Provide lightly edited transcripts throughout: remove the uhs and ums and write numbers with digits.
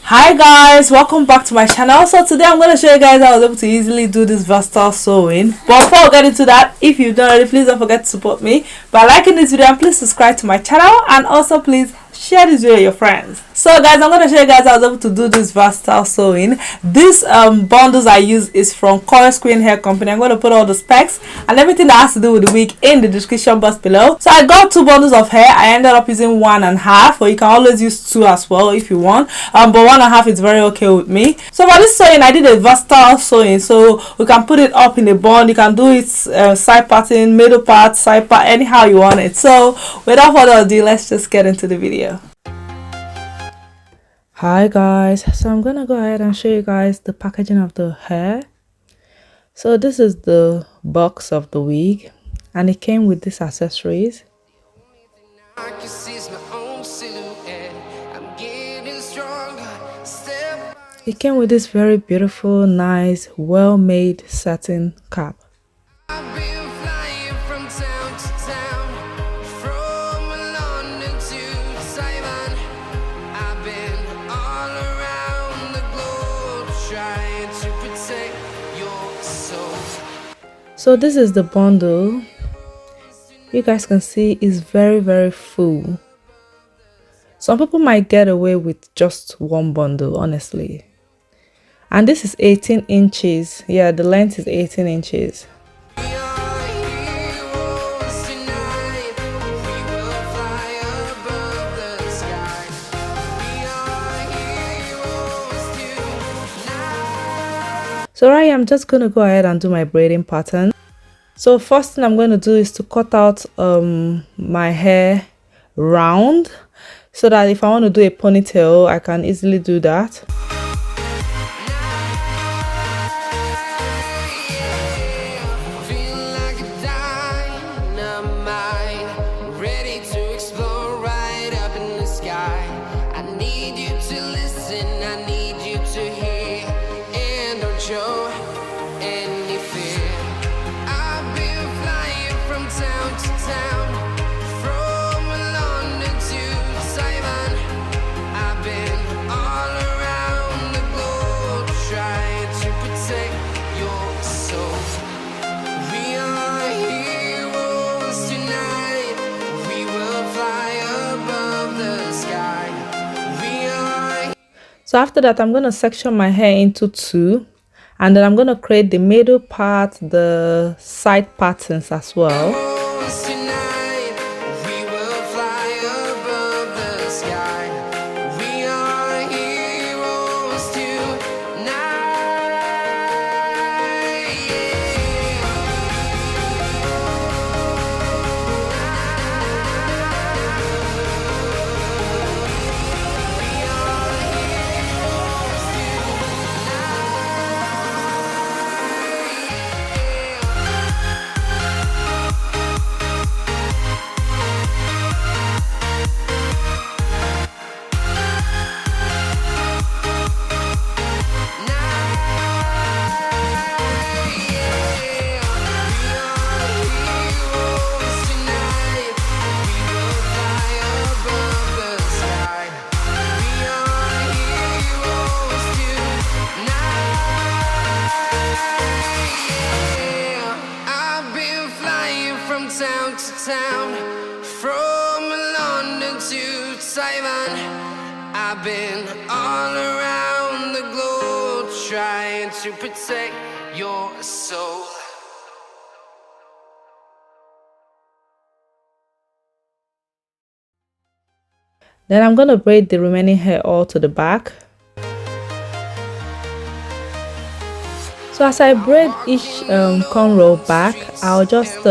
Hi guys, welcome back to my channel. So today I'm going to show you guys how I was able to easily do this versatile sewing. But before we get into that, if you've done already, please don't forget to support me by liking this video, and please subscribe to my channel, and also please share this video with your friends. So guys, I'm going to show you guys how I was able to do this versatile sewing. This bundles I use is from Curlsqueen hair company. I'm going to put all the specs and everything that has to do with the wig in the description box below. So I got 2 bundles of hair. I ended up using 1.5, or you can always use 2 as well if you want, but 1.5 is very okay with me. So for this sewing, I did a versatile sewing, so we can put it up in a bun, you can do it side parting, middle part, side part, anyhow you want it. So without further ado, let's just get into the video. Hi guys, so I'm gonna go ahead and show you guys the packaging of the hair. So this is the box of the wig, and it came with these accessories. It came with this very beautiful, nice, well-made satin cap. So this is the bundle. You guys can see it's very full. Some people might get away with just one bundle, honestly. And this is 18 inches. Yeah, the length is 18 inches. So right, I'm just going to go ahead and do my braiding pattern. So first thing I'm going to do is to cut out my hair round, so that if I want to do a ponytail, I can easily do that. So after that, I'm going to section my hair into 2, and then I'm going to create the middle part, the side patterns as well. From London to Taiwan, I've been all around the globe trying to protect your soul. Then I'm going to braid the remaining hair all to the back. So as I braid each cornrow back, I'll just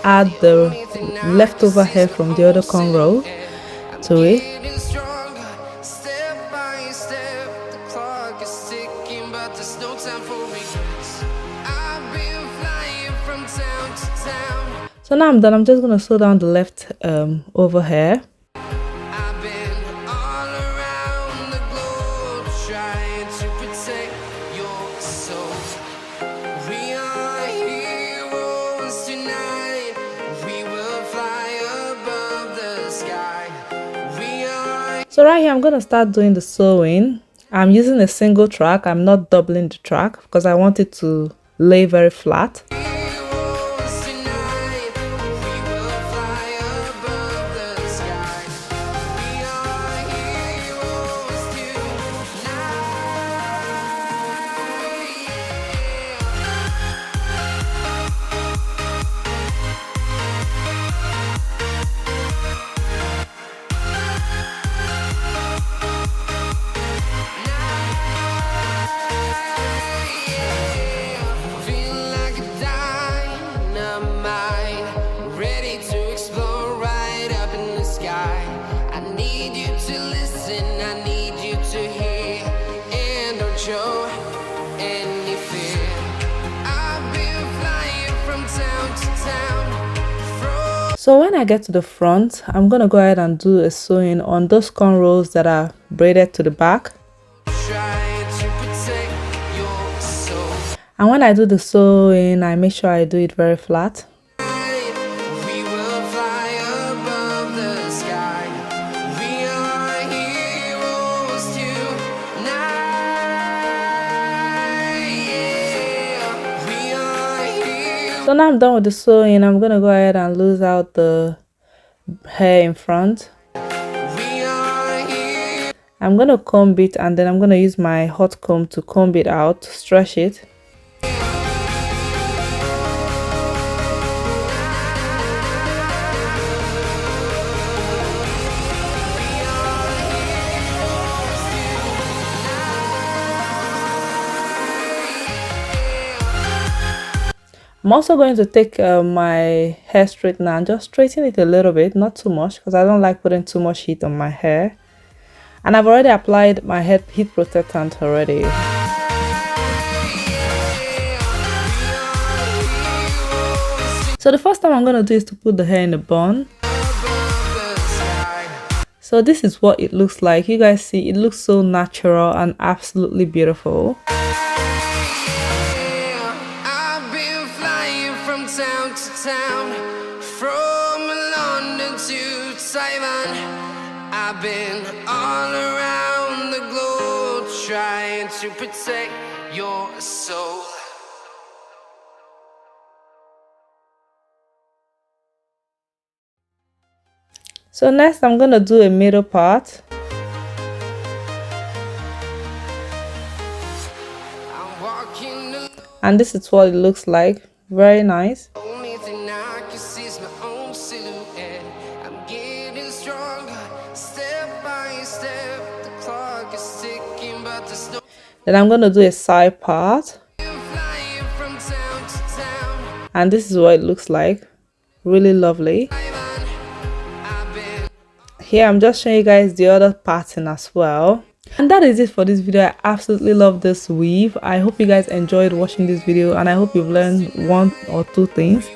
add the leftover hair from the other cornrow to it. So now I'm done. I'm just going to sew down the left over hair. I've been all around right here I'm gonna start doing the sewing. I'm using a single track. I'm not doubling the track because I want it to lay very flat. So when I get to the front, I'm gonna go ahead and do a sewing on those cornrows that are braided to the back. And when I do the sewing, I make sure I do it very flat. So now I'm done with the sewing. I'm gonna go ahead and lose out the hair in front. I'm gonna comb it and then I'm gonna use my hot comb to comb it out, stretch it. I'm also going to take my hair straightener and just straighten it a little bit, not too much, because I don't like putting too much heat on my hair. And I've already applied my heat protectant already. So the first thing I'm going to do is to put the hair in a bun. So this is what it looks like. You guys see, it looks so natural and absolutely beautiful. I've been all around the globe trying to protect your soul. So next I'm gonna do a middle part. And this is what it looks like. Very nice. Only thing I can see is my own silhouette. I'm getting stronger, step by step. The clock is ticking, but there's no. Then I'm gonna do a side part. And this is what it looks like. Really lovely. Here I'm just showing you guys the other pattern as well. And that is it for this video. I absolutely love this weave. I hope you guys enjoyed watching this video and I hope you've learned one or two things.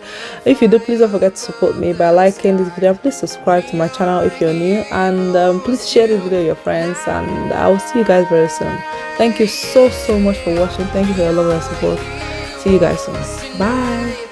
If you do, please don't forget to support me by liking this video. Please subscribe to my channel if you're new, and please share this video with your friends, and I will see you guys very soon. Thank you so much for watching. Thank you for your love and support. See you guys soon. Bye.